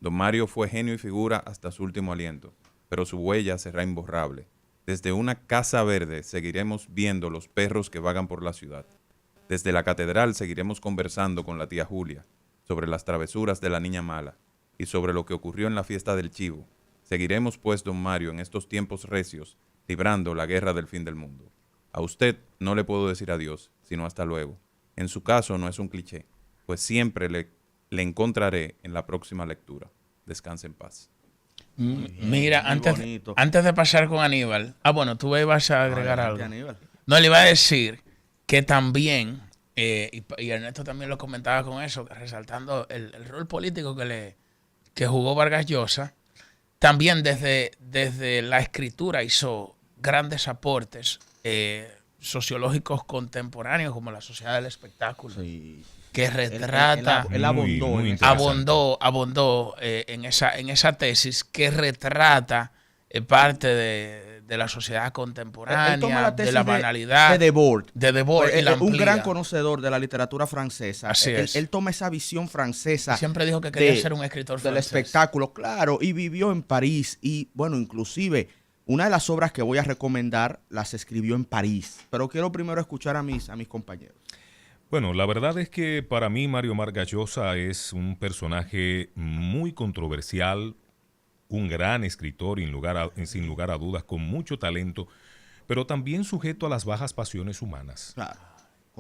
Don Mario fue genio y figura hasta su último aliento, pero su huella será imborrable. Desde una casa verde seguiremos viendo los perros que vagan por la ciudad. Desde la catedral seguiremos conversando con la tía Julia sobre las travesuras de la niña mala y sobre lo que ocurrió en la fiesta del chivo. Seguiremos pues, don Mario, en estos tiempos recios, librando la guerra del fin del mundo. A usted no le puedo decir adiós, sino hasta luego. En su caso no es un cliché, pues siempre le encontraré en la próxima lectura. Descanse en paz. Mira, antes de pasar con Aníbal, bueno, tú ibas a agregar algo. Aníbal. No, le iba a decir que también, y Ernesto también lo comentaba con eso, resaltando el rol político que jugó Vargas Llosa, también desde la escritura hizo grandes aportes sociológicos contemporáneos, como la sociedad del espectáculo. Sí. Que retrata, él abondó en esa tesis que retrata parte de la sociedad contemporánea, él toma la tesis de la banalidad, de Debord, y la un amplía. gran conocedor de la literatura francesa. Así es. Él toma esa visión francesa. Siempre dijo que quería ser un escritor del francés. espectáculo, claro, y vivió en París. Y bueno, inclusive una de las obras que voy a recomendar las escribió en París. Pero quiero primero escuchar a mis compañeros. Bueno, la verdad es que para mí Mario Vargas Llosa es un personaje muy controversial, un gran escritor sin lugar a dudas, con mucho talento, pero también sujeto a las bajas pasiones humanas. Claro,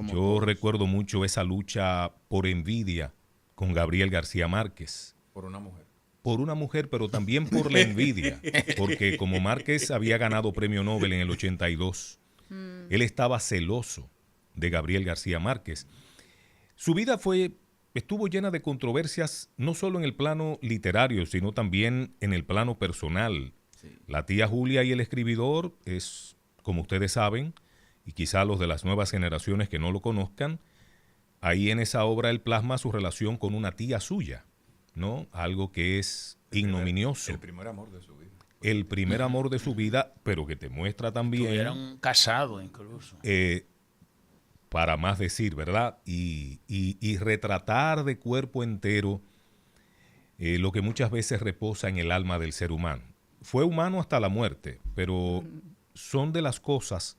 Yo recuerdo mucho esa lucha por envidia con Gabriel García Márquez. Por una mujer. Por una mujer, pero también por la envidia, porque como Márquez había ganado premio Nobel en el 82, él estaba celoso de Gabriel García Márquez. Su vida estuvo llena de controversias, no solo en el plano literario, sino también en el plano personal. Sí. La tía Julia y el escribidor es, como ustedes saben, y quizá los de las nuevas generaciones que no lo conozcan, ahí en esa obra él plasma su relación con una tía suya, ¿no? Algo que es ignominioso. El primer amor de su vida. El primer amor de su vida, pero que te muestra también... Estuvieron casados incluso. Para más decir, ¿verdad? Y retratar de cuerpo entero lo que muchas veces reposa en el alma del ser humano. Fue humano hasta la muerte, pero son de las cosas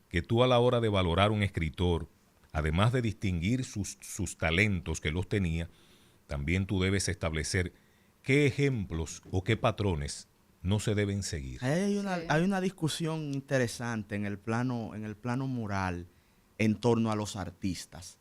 que tú a la hora de valorar un escritor, además de distinguir sus talentos que los tenía, también tú debes establecer qué ejemplos o qué patrones no se deben seguir. Hay una discusión interesante en el plano moral en torno a los artistas.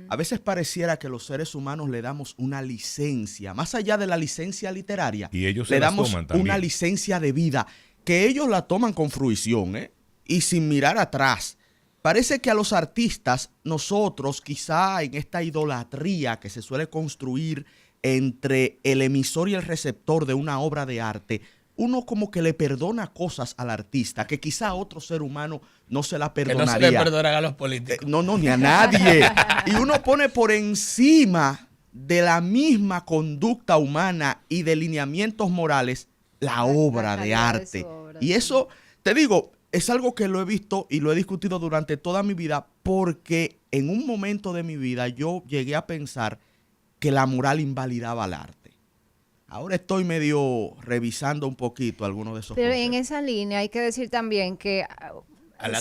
A veces pareciera que los seres humanos le damos una licencia, más allá de la licencia literaria, y ellos le damos una licencia de vida, que ellos la toman con fruición, y sin mirar atrás. Parece que a los artistas, nosotros quizá en esta idolatría que se suele construir entre el emisor y el receptor de una obra de arte, uno como que le perdona cosas al artista que quizá a otro ser humano no se la perdonaría. Que no se le perdonan a los políticos. No, ni a nadie. Y uno pone por encima de la misma conducta humana y de lineamientos morales la obra de arte. Y eso, te digo, es algo que lo he visto y lo he discutido durante toda mi vida, porque en un momento de mi vida yo llegué a pensar que la moral invalidaba al arte. Ahora estoy medio revisando un poquito algunos de esos Pero conceptos. en esa línea hay que decir también que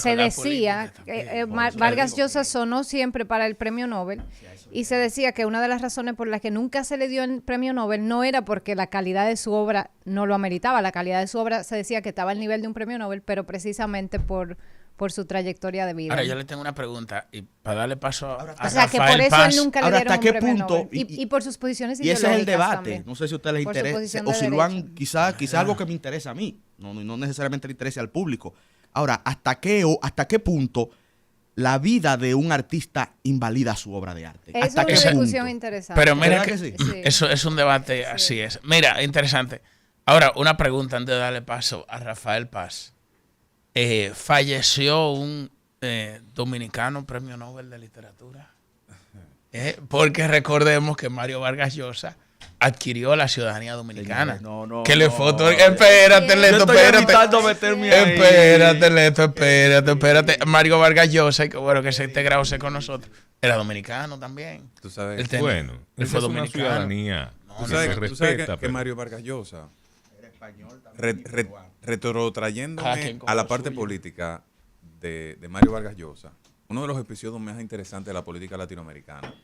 se decía que Vargas Llosa sonó siempre para el premio Nobel, y se decía que una de las razones por las que nunca se le dio el premio Nobel no era porque la calidad de su obra no lo ameritaba. La calidad de su obra se decía que estaba al nivel de un premio Nobel, pero precisamente por su trayectoria de vida. Ahora yo le tengo una pregunta, y para darle paso a o sea, que por eso él nunca le dieron ¿hasta qué un premio punto? Nobel. Y por sus posiciones y ese es el debate. También. No sé si a ustedes les Por su interesa, posición o de si lo han, derecho. quizá algo que me interesa a mí, no necesariamente le interese al público. Ahora, ¿hasta qué punto la vida de un artista invalida su obra de arte? Es una discusión interesante. Pero mira que sí? Eso es un debate, así es. Mira, interesante. Ahora, una pregunta antes de darle paso a Rafael Paz. Falleció un dominicano premio Nobel de literatura. Porque recordemos que Mario Vargas Llosa adquirió la ciudadanía dominicana. Que le foto. Espérate, Leto, espérate. Mario Vargas Llosa, que bueno que se integrase con nosotros, era dominicano también. Tú sabes. Bueno, él fue una ciudadanía Tú sabes que Mario Vargas Llosa, retrotrayéndome a la parte política de Mario Vargas Llosa, uno de los episodios más interesantes de la política latinoamericana.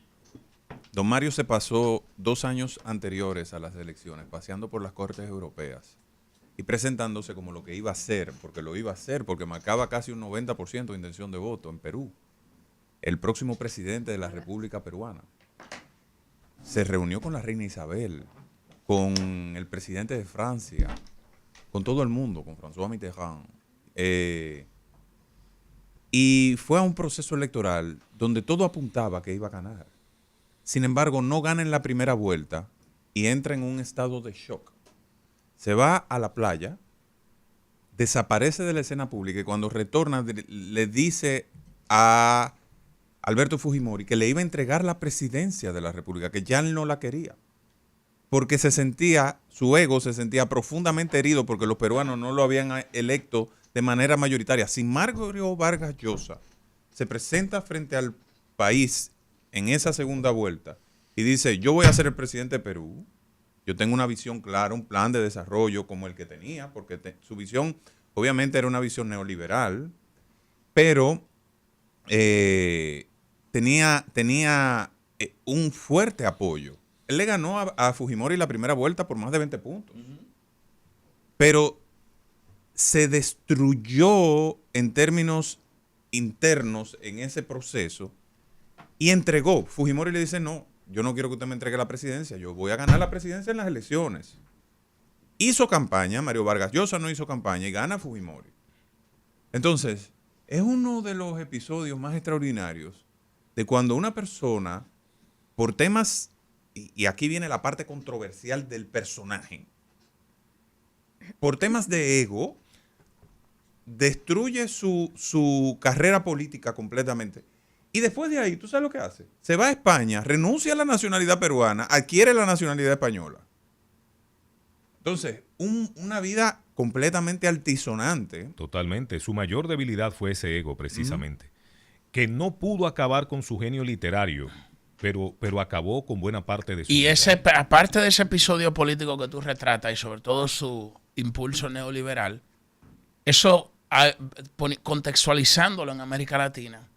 Don Mario se pasó 2 años anteriores a las elecciones paseando por las cortes europeas y presentándose como lo que iba a ser, porque marcaba casi un 90% de intención de voto en Perú. El próximo presidente de la República Peruana. Se reunió con la reina Isabel, con el presidente de Francia, con todo el mundo, con François Mitterrand. Y fue a un proceso electoral donde todo apuntaba que iba a ganar. Sin embargo, no gana en la primera vuelta y entra en un estado de shock. Se va a la playa, desaparece de la escena pública y cuando retorna le dice a Alberto Fujimori que le iba a entregar la presidencia de la República, que ya él no la quería. Porque su ego se sentía profundamente herido porque los peruanos no lo habían electo de manera mayoritaria. Sin Mario Vargas Llosa se presenta frente al país en esa segunda vuelta y dice, yo voy a ser el presidente de Perú, yo tengo una visión clara, un plan de desarrollo como el que tenía, porque su visión obviamente era una visión neoliberal, pero tenía un fuerte apoyo. Él le ganó a Fujimori la primera vuelta por más de 20 puntos. Pero se destruyó en términos internos en ese proceso y entregó. Fujimori le dice, no, yo no quiero que usted me entregue la presidencia, yo voy a ganar la presidencia en las elecciones. Hizo campaña, Mario Vargas Llosa no hizo campaña y gana Fujimori. Entonces, es uno de los episodios más extraordinarios de cuando una persona, por temas, y aquí viene la parte controversial del personaje, por temas de ego, destruye su carrera política completamente. Y después de ahí, ¿tú sabes lo que hace? Se va a España, renuncia a la nacionalidad peruana, adquiere la nacionalidad española. Entonces, una vida completamente altisonante. Totalmente. Su mayor debilidad fue ese ego, precisamente. Que no pudo acabar con su genio literario, pero acabó con buena parte de su vida. Aparte de ese episodio político que tú retratas y sobre todo su impulso neoliberal, eso, contextualizándolo en América Latina,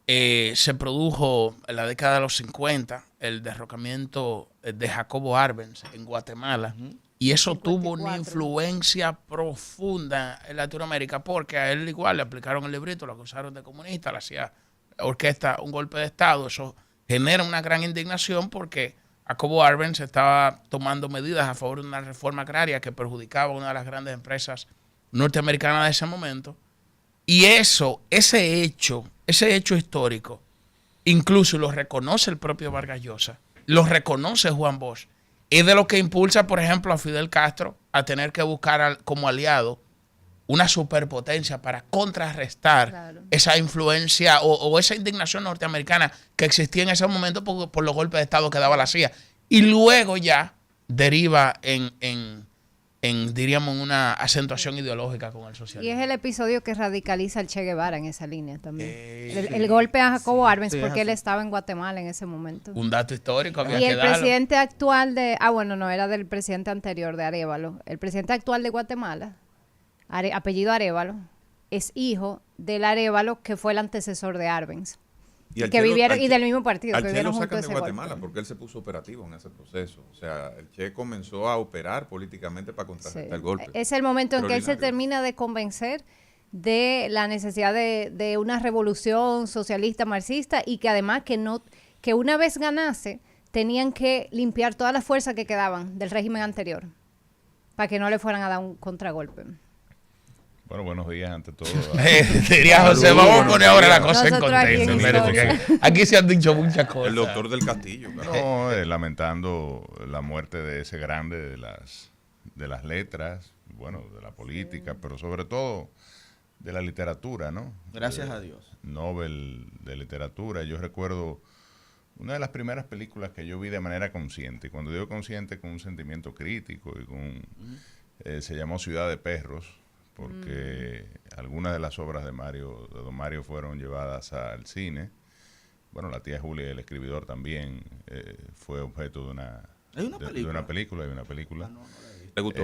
se produjo en la década de los 50 el derrocamiento de Jacobo Arbenz en Guatemala. Y eso 54. Tuvo una influencia profunda en Latinoamérica porque a él igual le aplicaron el librito, lo acusaron de comunista, le hacía orquesta un golpe de Estado. Eso genera una gran indignación porque Jacobo Arbenz estaba tomando medidas a favor de una reforma agraria que perjudicaba a una de las grandes empresas norteamericanas de ese momento. Y ese hecho histórico, incluso lo reconoce el propio Vargas Llosa, lo reconoce Juan Bosch, es de lo que impulsa, por ejemplo, a Fidel Castro a tener que buscar como aliado una superpotencia para contrarrestar esa influencia o esa indignación norteamericana que existía en ese momento por los golpes de Estado que daba la CIA. Y luego ya deriva diríamos, en una acentuación ideológica con el socialismo. Y es el episodio que radicaliza al Che Guevara en esa línea también. El golpe a Jacobo Arbenz, porque él estaba en Guatemala en ese momento. Un dato histórico había y que el darlo. Presidente actual era del presidente anterior de Arévalo. El presidente actual de Guatemala, apellido Arévalo, es hijo del Arévalo que fue el antecesor de Arbenz. Y del mismo partido. Al Che lo sacan de Guatemala porque él se puso operativo en ese proceso. O sea, el Che comenzó a operar políticamente para contrarrestar el golpe. Es el momento en que él se termina de convencer de la necesidad de una revolución socialista marxista y que además que una vez ganase tenían que limpiar todas las fuerzas que quedaban del régimen anterior para que no le fueran a dar un contragolpe. Bueno, buenos días ante todo. Diría José, vamos a poner ahora la cosa en contexto. Aquí se han dicho muchas cosas. El doctor del Castillo. No, lamentando la muerte de ese grande de las letras, bueno, de la política, pero sobre todo de la literatura, ¿no? Gracias a Dios. Nobel de literatura. Yo recuerdo una de las primeras películas que yo vi de manera consciente. Y cuando digo consciente, con un sentimiento crítico y se llamó Ciudad de Perros, porque algunas de las obras de Don Mario fueron llevadas al cine. Bueno, La tía Julia y el escribidor también fue objeto de ¿Hay una película? Hay una película. ¿Te gustó?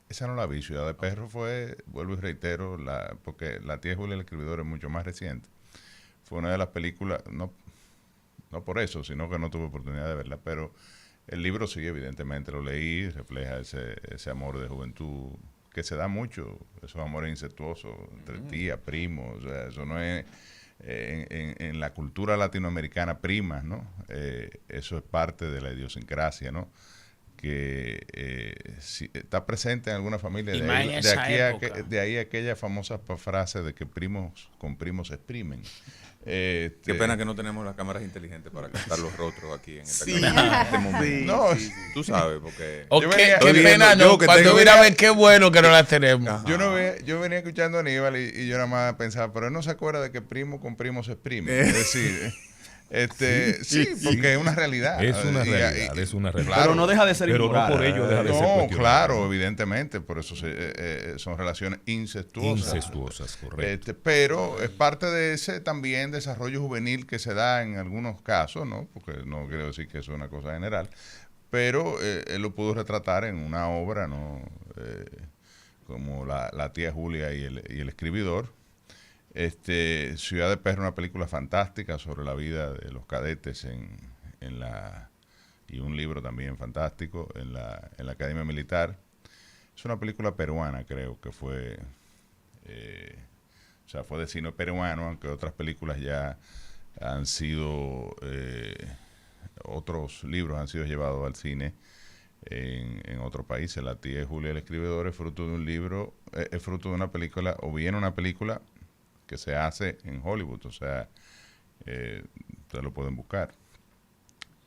Esa no la vi. Ciudad de Perros fue, vuelvo y reitero, porque La tía Julia, el escribidor, es mucho más reciente. Fue una de las películas, no por eso, sino que no tuve oportunidad de verla, pero el libro sí, evidentemente lo leí, refleja ese amor de juventud que se da mucho, esos amores incestuosos entre tía, primos, o sea, eso no es en la cultura latinoamericana primas, ¿no? Eso es parte de la idiosincrasia, ¿no? Que está presente en alguna familia. De ahí aquella famosa frase de que primos con primos se exprimen. Qué pena que no tenemos las cámaras inteligentes para captar los rostros aquí en esta Sí. cámara, en este momento. Sí. No, Tú sabes, porque... O Yo qué, venía- qué estoy pena, viendo- no. yo que Cuando tengo- mira a ver qué bueno que no las tenemos. yo venía escuchando a Aníbal y yo nada más pensaba, pero él no se acuerda de que primo con primo se exprime. Es decir, sí, porque es una realidad. Es una Y- realidad, es una realidad. Pero no deja de ser Pero inmoral. no por ello deja de ser No, cuestionable. claro, evidentemente, por eso son relaciones incestuosas. Incestuosas, correcto. Pero es parte de ese también desarrollo juvenil que se da en algunos casos, ¿no? Porque no quiero decir que eso es una cosa general, pero él lo pudo retratar en una obra, ¿no? Como la tía Julia y el escribidor. Ciudad de Perros, una película fantástica sobre la vida de los cadetes y un libro también fantástico en la Academia Militar. Es una película peruana, creo que fue, fue de cine peruano, aunque otras películas ya han sido, otros libros han sido llevados al cine en otros países. La tía Julia, el escribidor, es fruto de un libro, es fruto de una película, o bien una película que se hace en Hollywood, o sea, ustedes lo pueden buscar.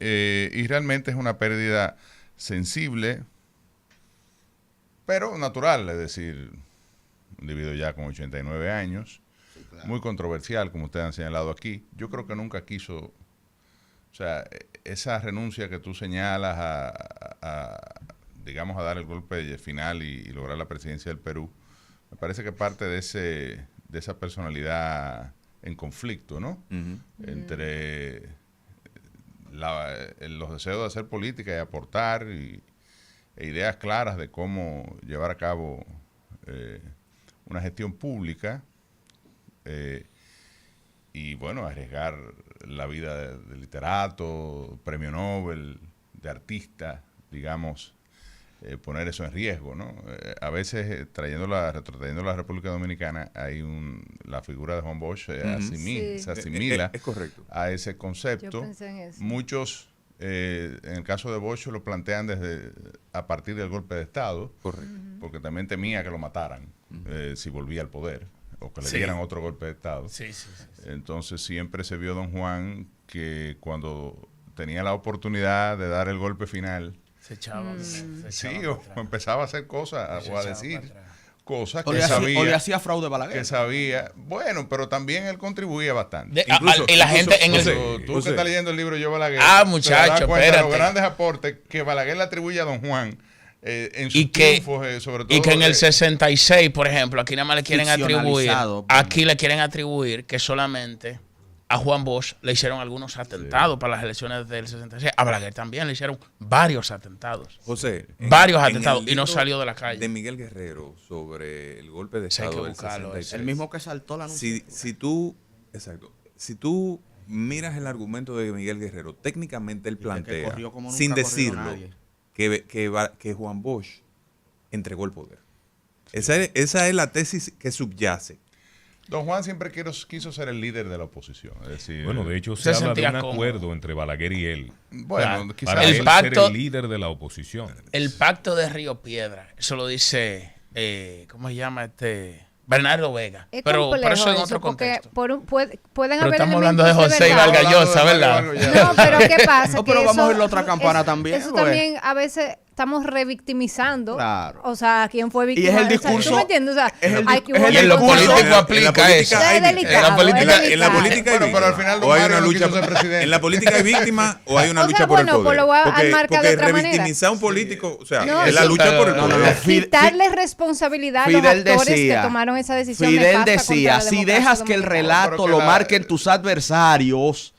Y realmente es una pérdida sensible, pero natural, es decir, un individuo ya con 89 años, sí, claro, muy controversial, como ustedes han señalado aquí. Yo creo que nunca quiso, o sea, esa renuncia que tú señalas digamos, a dar el golpe final y lograr la presidencia del Perú, me parece que parte de esa personalidad en conflicto, ¿no? Entre los deseos de hacer política y aportar e ideas claras de cómo llevar a cabo una gestión pública y, bueno, arriesgar la vida de literato, premio Nobel, de artista, digamos, poner eso en riesgo, ¿no? A veces, retrotrayendo la República Dominicana, hay la figura de Juan Bosch se asimila es correcto a ese concepto. Yo pensé en eso. Muchos, en el caso de Bosch, lo plantean a partir del golpe de Estado, correcto, porque también temía que lo mataran si volvía al poder, o que le Sí. dieran otro golpe de Estado. Sí. Entonces siempre se vio don Juan que cuando tenía la oportunidad de dar el golpe final, Se echaba. sí, o empezaba a hacer cosas o a decir cosas O que le hacía fraude Balaguer. que sabía. Bueno, pero también él contribuía bastante. Y la gente en el... Tú que estás leyendo el libro Yo Balaguer, muchacho, te das cuenta de espérate. los grandes aportes que Balaguer le atribuye a don Juan en sus Y que, triunfos, sobre todo. y que en el 66, por ejemplo, aquí nada más le quieren atribuir, Ficcionalizado. aquí le quieren atribuir que solamente a Juan Bosch le hicieron algunos atentados para las elecciones del 66. A Balaguer también le hicieron varios atentados. José, Varios en atentados el y no libro salió de la calle. de Miguel Guerrero sobre el golpe de Sí, hay que Estado del buscarlo, 66. El mismo que saltó la noticia. Si tú miras el argumento de Miguel Guerrero, técnicamente él Dice que plantea, corrió como nunca sin ha corrido decirlo, nadie. que Juan Bosch entregó el poder. Esa es la tesis que subyace. Don Juan siempre quiso ser el líder de la oposición. Es decir, Bueno, de hecho, se Se habla de sentía un cómodo. acuerdo entre Balaguer y él. bueno, Claro. quizás Para El él pacto- ser el líder de la oposición. El pacto de Río Piedra, eso lo dice, ¿cómo se llama Bernardo Vega. Es Pero complejo eso en eso, otro porque contexto. pueden Pero haber estamos hablando de elementos José y verdad. Vargas Llosa, ¿verdad? No, pero ¿qué pasa? No, Que pero vamos eso- a ver la otra campana también, Eso pues. también a veces estamos revictimizando. Claro. O sea, ¿quién fue Y víctima? es el O sea, discurso- ¿tú me entiendes? O sea, es el hay di- que es el Y en lo discurso- político En la aplica política eso. hay Es delicado, En la política- es En la delicado. política hay Bueno, pero al víctima. final don O hay Mario una no lucha quiso ser presidente. en la política hay víctima o hay una O sea, lucha por el bueno, poder. pues lo voy a enmarcar de otra manera. revictimizar a un político, o sea, No, es la sí, lucha por el no, poder. no, Fidel- Quitarle responsabilidad a los Fidel actores decía- que tomaron esa decisión Fidel nefasta decía, contra la si democracia dejas que el dominicana". relato Pero que lo la- marquen tus adversarios,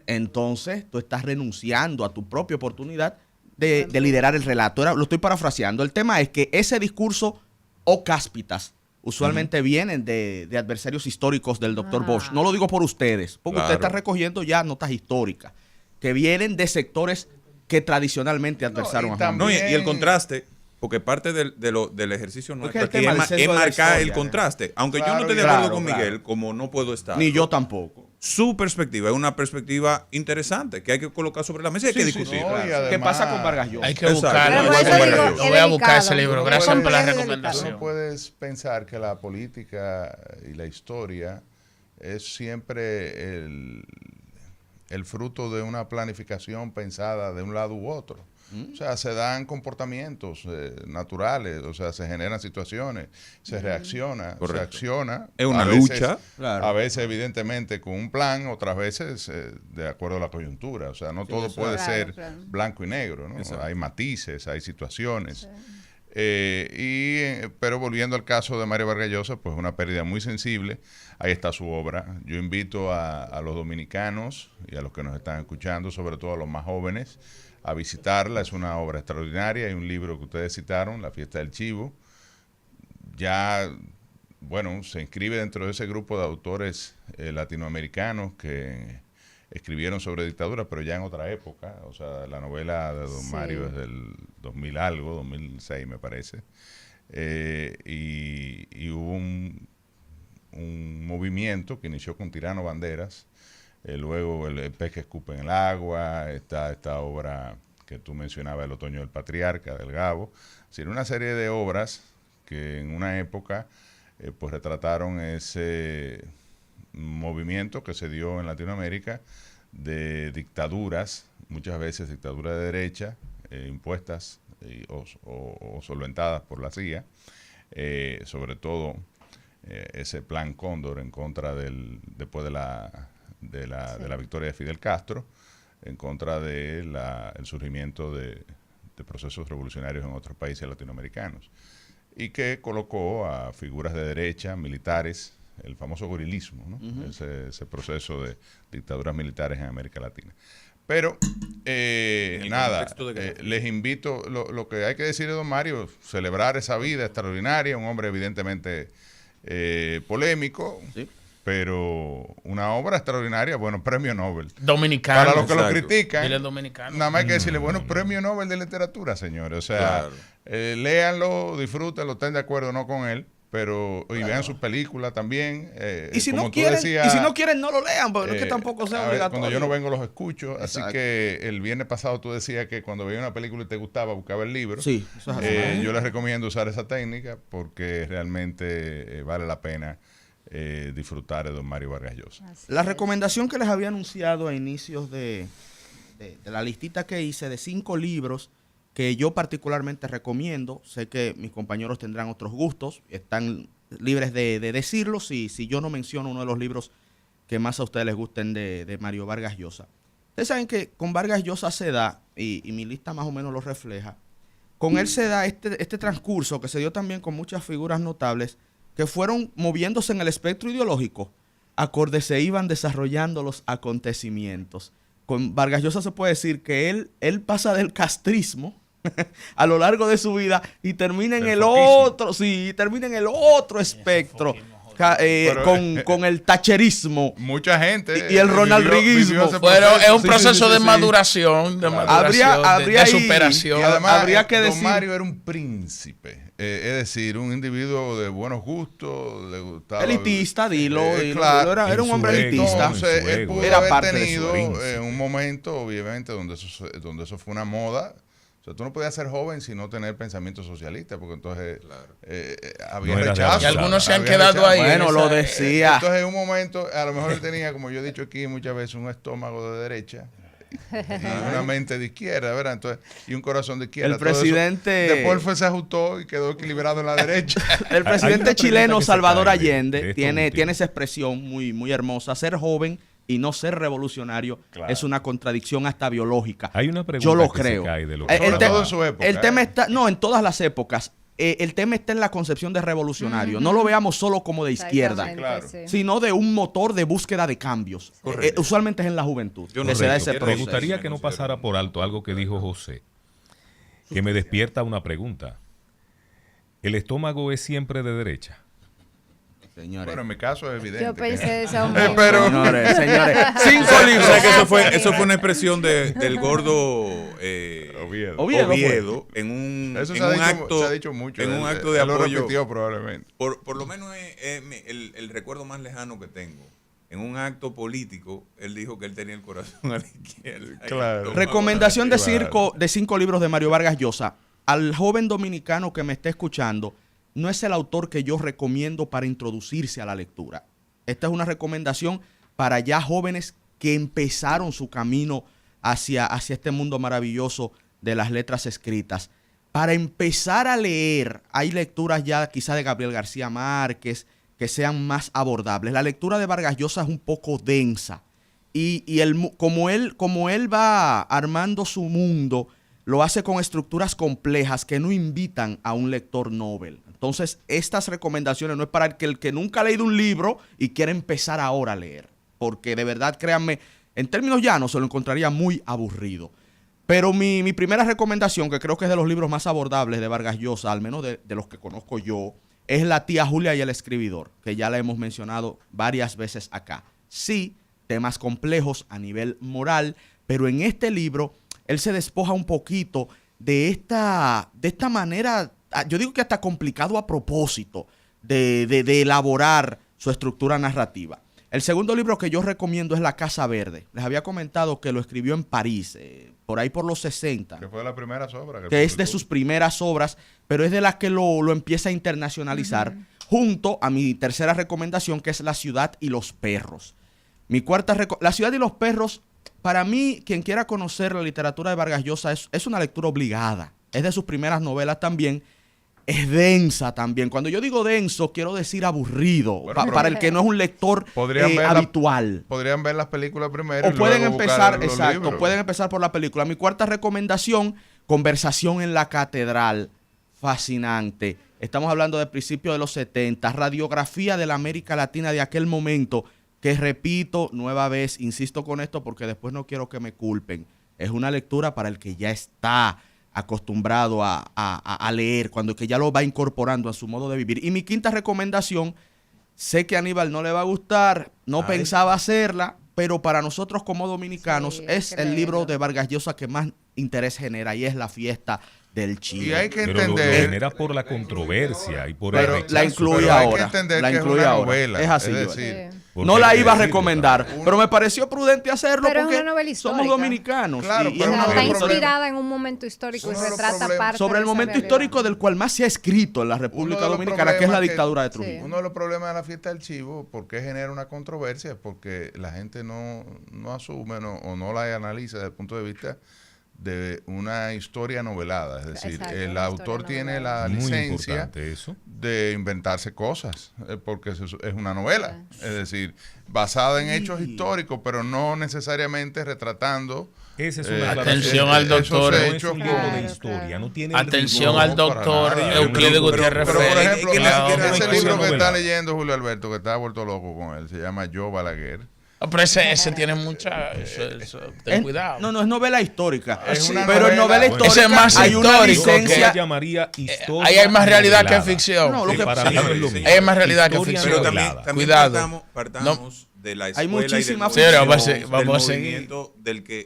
entonces tú estás renunciando a tu propia oportunidad de liderar el relato. Lo estoy parafraseando. El tema es que ese discurso o cáspitas usualmente vienen de adversarios históricos del doctor Bosch. No lo digo por ustedes, porque usted está recogiendo ya notas históricas que vienen de sectores que tradicionalmente adversaron a Juan Bosch. Y el contraste, porque parte del ejercicio nuestro aquí es marcar el contraste. Aunque yo no esté de acuerdo con Miguel, como no puedo estar. Ni yo tampoco. Su perspectiva es una perspectiva interesante que hay que colocar sobre la mesa y hay que discutir. ¿Qué pasa con Vargas Llosa? Hay que buscarlo. Yo voy a buscar ese libro. Gracias por la recomendación. No puedes pensar que la política y la historia es siempre el fruto de una planificación pensada de un lado u otro. O sea, se dan comportamientos naturales, o sea, se generan situaciones, se reacciona, se acciona. Es una lucha. A veces, evidentemente, con un plan, otras veces de acuerdo a la coyuntura. O sea, no todo puede ser blanco y negro, ¿no? Hay matices, hay situaciones. Pero volviendo al caso de Mario Vargas Llosa, pues una pérdida muy sensible. Ahí está su obra. Yo invito a los dominicanos y a los que nos están escuchando, sobre todo a los más jóvenes, a visitarla. Es una obra extraordinaria. Hay un libro que ustedes citaron, La Fiesta del Chivo. Ya, bueno, se inscribe dentro de ese grupo de autores latinoamericanos que escribieron sobre dictadura, pero ya en otra época. O sea, la novela de Don Mario es del 2000 algo, 2006 me parece. Y hubo un movimiento que inició con Tirano Banderas. Luego el pez que escupe en el agua, está esta obra que tú mencionabas, El Otoño del Patriarca, del Gabo. Es decir, una serie de obras que en una época pues retrataron ese movimiento que se dio en Latinoamérica de dictaduras, muchas veces dictaduras de derecha, impuestas o solventadas por la CIA, sobre todo ese plan Cóndor en contra después de la victoria de Fidel Castro, en contra del surgimiento de procesos revolucionarios en otros países latinoamericanos, y que colocó a figuras de derecha, militares, el famoso gorilismo, ¿no? Ese proceso de dictaduras militares en América Latina. Pero, nada, les invito, lo que hay que decir de don Mario, celebrar esa vida extraordinaria, un hombre evidentemente polémico, ¿sí? Pero una obra extraordinaria, bueno, premio Nobel. Dominicano. Para los que lo critican, nada más hay que decirle, bueno, premio Nobel de literatura, señores. O sea, léanlo, disfrútenlo, estén de acuerdo o no con él, pero y vean sus películas también. Y si no quieren, no lo lean, porque no es que tampoco sea obligatorio. Cuando yo no vengo, los escucho. Así que el viernes pasado tú decías que cuando veía una película y te gustaba, buscaba el libro. Sí, eso es así. Yo les recomiendo usar esa técnica porque realmente vale la pena disfrutar de don Mario Vargas Llosa. La recomendación que les había anunciado a inicios de la listita que hice de 5 libros que yo particularmente recomiendo, sé que mis compañeros tendrán otros gustos, están libres de decirlo si yo no menciono uno de los libros que más a ustedes les gusten de Mario Vargas Llosa. Ustedes saben que con Vargas Llosa se da, y mi lista más o menos lo refleja, con él se da este transcurso que se dio también con muchas figuras notables que fueron moviéndose en el espectro ideológico, acorde se iban desarrollando los acontecimientos. Con Vargas Llosa se puede decir que él pasa del castrismo a lo largo de su vida y termina en el otro, termina en el otro espectro. Con el tacherismo. Mucha gente. Y el ronaldriguismo. Pero es un proceso de maduración, de superación. Y además, habría que decir, don Mario era un príncipe. Es decir, un individuo de buenos gustos, le gustaba. Elitista, claro, era un hombre elitista. Entonces, él pudo haber tenido un momento, obviamente, donde eso fue una moda. O sea, tú no podías ser joven sin no tener pensamiento socialista, porque entonces había rechazo. Y algunos se han quedado ahí. Bueno, lo decía. Entonces, en un momento, a lo mejor él tenía, como yo he dicho aquí muchas veces, un estómago de derecha y una mente de izquierda, ¿verdad? Entonces, y un corazón de izquierda. El presidente... Después se ajustó y quedó equilibrado en la derecha. El presidente chileno Salvador Allende tiene esa expresión muy, muy hermosa. Ser joven y no ser revolucionario es una contradicción hasta biológica. Hay una pregunta yo lo que creo. Se cae de lo sobre todo en su época. El tema está, no, en todas las épocas. el tema está en la concepción de revolucionario. No lo veamos solo como de izquierda, claro, sino de un motor de búsqueda de cambios. Usualmente es en la juventud. Yo no se da sé, ese Me gustaría que no pasara por alto algo que dijo José, que me despierta una pregunta. ¿El estómago es siempre de derecha? Señores. Bueno, en mi caso es evidente. Yo pensé que- de ese hombre. pero Señores, 5 O libros. sea que eso fue una expresión del gordo Oviedo en un, Eso en se ha un dicho, acto, se ha dicho mucho. en un Él- acto de él lo apoyo. repitió probablemente. Por lo menos es el recuerdo más lejano que tengo. En un acto político, él dijo que él tenía el corazón a la izquierda. Claro. Recomendación de, Claro. de 5 libros de Mario Vargas Llosa. Al joven dominicano que me esté escuchando, no es el autor que yo recomiendo para introducirse a la lectura. Esta es una recomendación para ya jóvenes que empezaron su camino hacia este mundo maravilloso de las letras escritas. Para empezar a leer, hay lecturas ya quizá de Gabriel García Márquez que sean más abordables. La lectura de Vargas Llosa es un poco densa y como él va armando su mundo, lo hace con estructuras complejas que no invitan a un lector novel. Entonces, estas recomendaciones no es para el que nunca ha leído un libro y quiere empezar ahora a leer. Porque de verdad, créanme, en términos llanos se lo encontraría muy aburrido. Pero mi primera recomendación, que creo que es de los libros más abordables de Vargas Llosa, al menos de los que conozco yo, es La tía Julia y el escribidor, que ya la hemos mencionado varias veces acá. Sí, temas complejos a nivel moral, pero en este libro él se despoja un poquito de esta manera, yo digo que hasta complicado a propósito, de elaborar su estructura narrativa. El segundo libro que yo recomiendo es La Casa Verde. Les había comentado que lo escribió en París, por ahí por los 60. Que fue la primera obra. Que es de sus primeras obras, pero es de las que lo empieza a internacionalizar, junto a mi tercera recomendación, que es La Ciudad y los Perros. Mi cuarta La Ciudad y los Perros, para mí, quien quiera conocer la literatura de Vargas Llosa, es una lectura obligada. Es de sus primeras novelas también. Es densa también. Cuando yo digo denso, quiero decir aburrido. Bueno, para el que no es un lector habitual. Podrían ver las películas primero. O pueden luego empezar, buscar los exacto, libros. pueden empezar por la película. Mi cuarta recomendación, Conversación en la Catedral. Fascinante. Estamos hablando de principios de los 70, radiografía de la América Latina de aquel momento, que repito, nueva vez, insisto con esto porque después no quiero que me culpen. Es una lectura para el que ya está acostumbrado a leer, cuando que ya lo va incorporando a su modo de vivir. Y mi quinta recomendación, sé que a Aníbal no le va a gustar, no pensaba hacerla, pero para nosotros como dominicanos es el libro de Vargas Llosa que más interés genera y es La Fiesta del Chivo. Y hay que Pero lo entender. genera por la controversia y por Pero el rechazo. la incluye Pero hay que ahora. entender La que es incluye una ahora. novela. Es así, Es Joel. decir, Porque No la hay que iba a decirlo recomendar, también. pero me pareció prudente hacerlo Pero es porque una novela somos histórica. dominicanos. Claro, y pero es una uno de Está los novela inspirada en un momento histórico y Uno de los retrata problemas- parte sobre de el esa momento realidad. histórico del cual más se ha escrito en la República Uno de los Dominicana, que es la problemas que- dictadura de Trujillo. Uno de los problemas de la fiesta del chivo, ¿por qué genera una controversia? Es porque la gente no asume o no la analiza desde el punto de vista de una historia novelada. Es decir, Exacto, el una autor historia tiene novelada. la Muy licencia importante eso. de inventarse cosas, porque es una novela. Es decir, basada en hechos históricos, pero no necesariamente retratando. Esa es una Atención al doctor. No esos es hechos un libro de Claro, historia. claro. No tiene Atención No, al para doctor nada. Euclides Gutiérrez Pero, por Félix, ejemplo, que la obra ese no libro que novela. está leyendo Julio Alberto, que está vuelto loco con él, se llama Yo Balaguer. Pero ese tiene mucha... ten cuidado. No, es novela histórica. Es una pero en novela novela- histórica Ese es más hay una histórico Yo licencia. la llamaría historia Ahí hay más realidad que novelada. ficción. No, lo que Para sí, mí no es señores, lo sí. mismo. Ahí hay más realidad que Historia ficción. Pero novelada. también Cuidado. partamos de la escuela muchísima y del ficción. movimiento, Vamos a del seguir. movimiento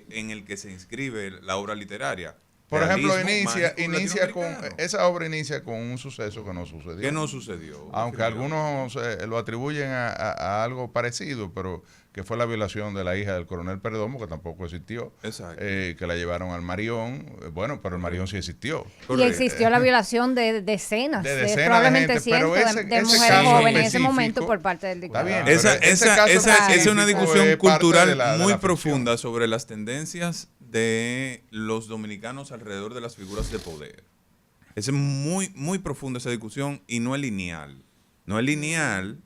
en el que se inscribe la obra literaria. Por ejemplo, Realismo inicia con latinoamericano. esa obra inicia con un suceso que no sucedió. ¿Qué no sucedió? Aunque algunos lo atribuyen a algo parecido, pero que fue la violación de la hija del coronel Perdomo, que tampoco existió. Exacto. Que la llevaron al Marión. Bueno, pero el Marión sí existió. Y Correcto. existió la violación de decenas, De decenas de probablemente gente, pero cientos ese- de ese mujeres caso jóvenes en ese específico, momento por parte del Está dictador. bien. Esa pero ese caso es una específico discusión es parte cultural de la muy ficción. profunda sobre las tendencias de los dominicanos alrededor de las figuras de poder. Es muy, muy profunda esa discusión y no es lineal. No es lineal.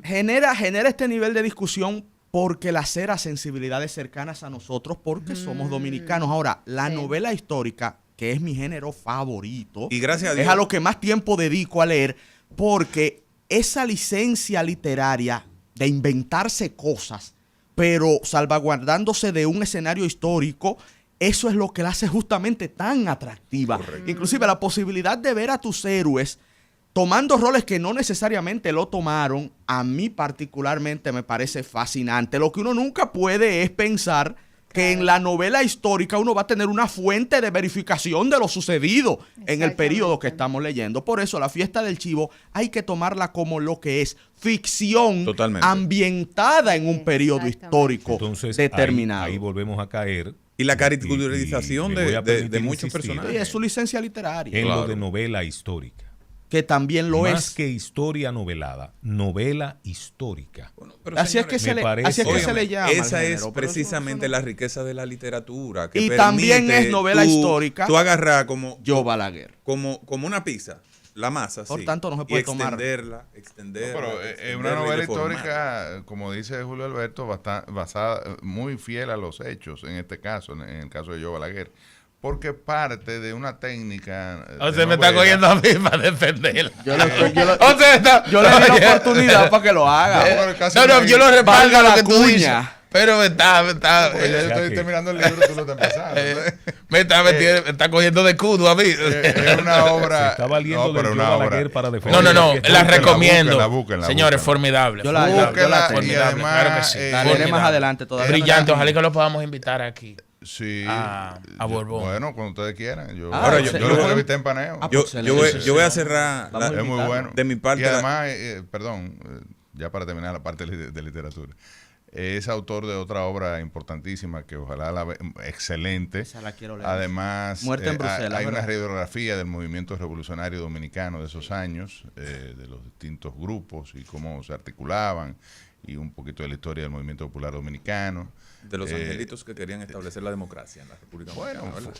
Genera este nivel de discusión porque lacera sensibilidades cercanas a nosotros, porque somos dominicanos. Ahora, la Sí. novela histórica, que es mi género favorito. Y gracias a Dios. Es a lo que más tiempo dedico a leer, porque esa licencia literaria de inventarse cosas, pero salvaguardándose de un escenario histórico, eso es lo que la hace justamente tan atractiva. Correcto. Inclusive la posibilidad de ver a tus héroes tomando roles que no necesariamente lo tomaron, a mí particularmente me parece fascinante. Lo que uno nunca puede es pensar que en la novela histórica uno va a tener una fuente de verificación de lo sucedido en el periodo que estamos leyendo. Por eso la fiesta del chivo hay que tomarla como lo que es, ficción ambientada en un periodo histórico determinado. Ahí volvemos a caer. Y la caricaturización de muchos personajes. Y es su licencia literaria. En lo de novela histórica. Que también lo es. Más que historia novelada, novela histórica. Bueno, pero así señores, es que se le llama. Esa es precisamente la riqueza de la literatura. Que y también es novela histórica. Tú agarras como Joe Balaguer. Como una pizza, la masa. Por tanto, no se puede tomar. Extenderla. No, pero es una novela histórica, como dice Julio Alberto, basada, muy fiel a los hechos, en este caso, en el caso de Joe Balaguer. Porque parte de una técnica. O sea, me está cogiendo a mí para defenderla. Yo le di la oportunidad para que lo haga. No, yo lo respaldo la lo que tú dices. cuña. Pero me está. Porque ya yo estoy terminando el libro, tú lo estás empezando. Me está cogiendo de escudo a mí. Es una obra. Se está valiendo de Joe Balaguer para defender. No, la recomiendo. Búsquenla, Señores, formidable. Yo la tengo. Y además, claro que sí. La leeré más adelante todavía. Brillante, ojalá que lo podamos invitar aquí. Sí. A Borbón. Bueno, cuando ustedes quieran. Yo yo lo entrevisté en Paneo. Yo voy a cerrar. Es muy bueno. De mi parte. Y además, perdón, ya para terminar la parte de literatura. Es autor de otra obra importantísima que ojalá la excelente. Esa la quiero leer. Además, Muerte en Bruselas, hay una ¿verdad? radiografía del movimiento revolucionario dominicano de esos años, de los distintos grupos y cómo se articulaban, y un poquito de la historia del movimiento popular dominicano. De los angelitos que querían establecer la democracia en la República Dominicana, ¿verdad?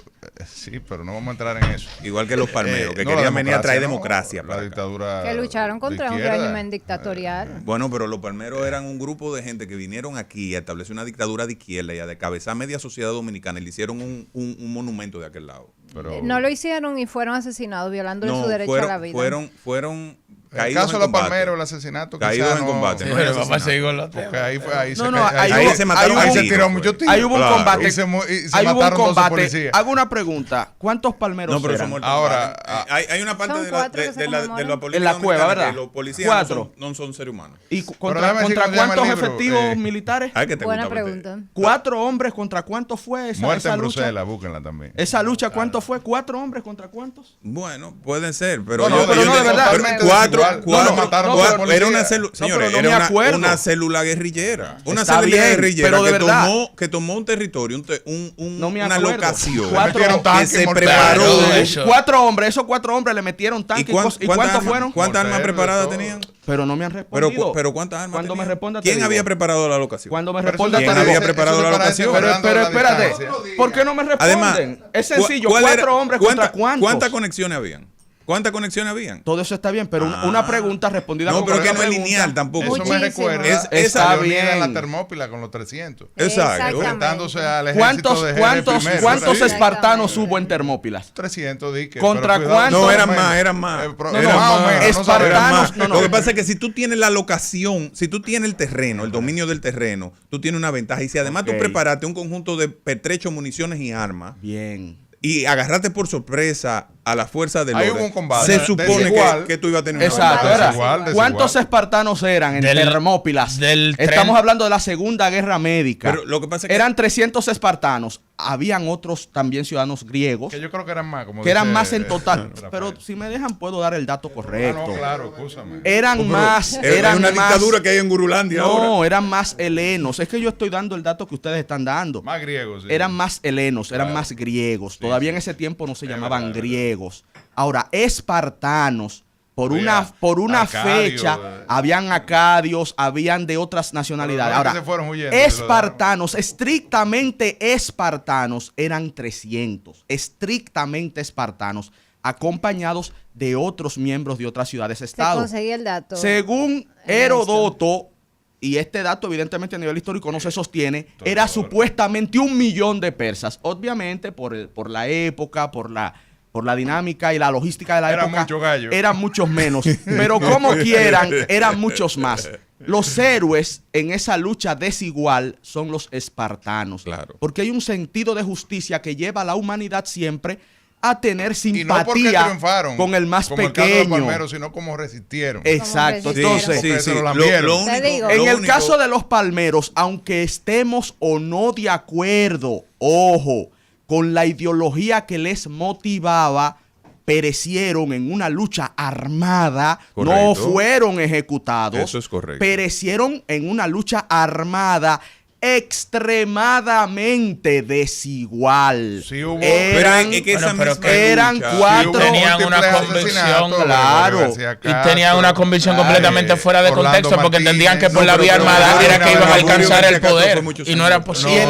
Sí, pero no vamos a entrar en eso. Igual que los palmeros, que no, querían la venir a traer democracia, democracia la para acá. dictadura. Que lucharon contra de un izquierda. régimen dictatorial. Bueno, pero los palmeros eran un grupo de gente que vinieron aquí a establecer una dictadura de izquierda y a decabezar media sociedad dominicana y le hicieron un monumento de aquel lado. Pero, No lo hicieron y fueron asesinados, violando su derecho a la vida. Fueron el caídos caso en de los combate. palmeros, el asesinato, Caídos quizá en no, combate. Sí, no pero es vamos a asesinato. seguir con los Porque temas. ahí se ahí se mataron ahí a se tiros, tiró pues. mucho tiro. Ahí hubo un combate. Y se Ahí hubo un mataron 12 combate. policías. Hago una pregunta. ¿Cuántos palmeros No, pero eran? son muertos. Ahora, hay una parte Son de la, cuatro de, que se de la, de conmemoran. la política En la cueva, dominicana ¿verdad? que los policías Cuatro. no son seres humanos. ¿Y Pero contra déjame decir cómo se llama cuántos el libro. efectivos militares? Ay, que te Buena gusta, porque- pregunta. 4 hombres contra cuántos fue esa, Muerte esa en lucha. Bruselas, búsquenla también. Esa lucha, ¿cuánto fue? 4 hombres contra cuántos? Bueno, pueden ser, pero No, pero no, de verdad. cuatro, No, mataron dos era policías. una célula, No, señores, pero no me era acuerdo. una célula guerrillera, una Está célula bien, guerrillera pero de verdad. que tomó un territorio, No me una acuerdo. locación, Metieron que tanques se mortales. preparó. Claro, eso. 4 hombres, esos 4 hombres le metieron ¿Y tanques. ¿Y cuántas cuántos armas- fueron? ¿Cuántas armas Morteros, preparadas de todo. tenían? Pero no me han respondido. Pero ¿cuántas armas Cuando me tenían? responda te ¿Quién digo. había preparado la locación? Cuando me Pero responda eso te es ¿Quién digo. había preparado la locación? Pero espérate, ¿por qué no me responden? Además, Es sencillo, ¿cuál era- 4 hombres contra cuántos. ¿Cuántas conexiones habían? ¿Cuántas conexiones habían? Todo eso está bien, pero una pregunta respondida No, con pero otra que no es pregunta. lineal tampoco. Eso Muchísimo. me recuerda Está esa bien. en la Termópila con los 300. Exacto. Enfrentándose al ejército de ¿Cuántos Sí. espartanos hubo en Termópilas? 300 diques. ¿Contra pero cuidado, cuántos? No, más eran o menos. más, eran más. Pero No, eran no, más o menos, espartanos, Eran más. no, no. Lo que pasa es que si tú tienes la locación, si tú tienes el terreno, el dominio del terreno, tú tienes una ventaja. Y si además Ok. tú preparaste un conjunto de pertrechos, municiones y armas Bien. y agarraste por sorpresa a la fuerza del Ahí orden, hubo un combate. se supone Desigual. que tú ibas a tener una Exacto. ventaja. Era. Desigual. ¿Cuántos espartanos eran en Termópilas? Estamos hablando de la Segunda Guerra Médica. Pero lo que pasa es que Eran 300 espartanos. Habían otros también ciudadanos griegos Que yo creo que eran más. Como que eran dice, más en total. Rafael. Pero si me dejan, puedo dar el dato correcto. No, claro, escúchame. Eran más. es Eran una más, dictadura que hay en Gurulandia ahora. No, eran más helenos. Es que yo estoy dando el dato que ustedes están dando. Más griegos. Sí. Eran más helenos, eran Claro. más griegos. Sí, Todavía sí. en ese tiempo no se Es llamaban verdad, es griegos. Ahora, espartanos, por Oye, una acadios, fecha, habían acadios, habían de otras nacionalidades. Pero no es que Ahora, se fueron huyendo, espartanos, estrictamente espartanos, eran 300. Estrictamente espartanos, acompañados de otros miembros de otras Se ciudades-estado. conseguía el dato. Según Ernesto. Heródoto, y este dato evidentemente a nivel histórico no se sostiene, era supuestamente 1 millón de persas. Obviamente por la época, por la dinámica y la logística de la época, eran muchos menos. Pero como quieran, eran muchos más. Los héroes en esa lucha desigual son los espartanos. Claro. Porque hay un sentido de justicia que lleva a la humanidad siempre a tener y no porque simpatía triunfaron, con el más como pequeño. El caso de los palmeros, sino como resistieron. Exacto. Entonces, Lo en el único, caso de los palmeros, aunque estemos o no de acuerdo, ojo, con la ideología que les motivaba, perecieron en una lucha armada, correcto, no fueron ejecutados. Eso es correcto. Perecieron en una lucha armada extremadamente desigual. Sí, hubo, eran, es que esa bueno, misma eran lucha, cuatro. Tenían una convicción, claro, y tenían una convicción completamente fuera de contexto, porque entendían que por la vía armada era que iban a alcanzar el poder, y no era posible. En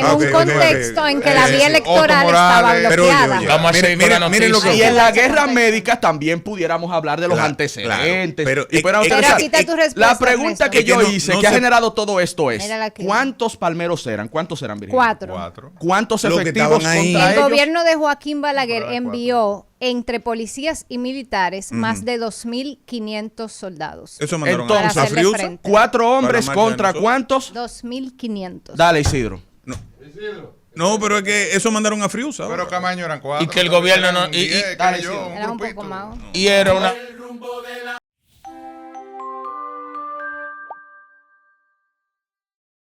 un contexto en que la vía electoral estaba bloqueada. Vamos a seguir con la noticia. Y en la guerra médica también pudiéramos hablar de los antecedentes. Pero aquí está tu respuesta, la pregunta que yo hice, que ha generado todo esto es: aquí. ¿cuántos palmeros eran? ¿Cuántos eran, Virginia? 4. ¿Cuántos Lo que efectivos estaban ahí. contra El ellos? gobierno de Joaquín Balaguer envió entre policías y militares más de 2.500 soldados. Eso mandaron Entonces, a hacerle Friusa. frente. 4 hombres Para la marcha contra de nosotros. ¿cuántos? 2.500. Dale, Isidro. No, pero es que eso mandaron a Friusa. Pero Camaño eran 4. Y que el gobierno no. Dale, Isidro. Era un poco más. Y era una. El rumbo de la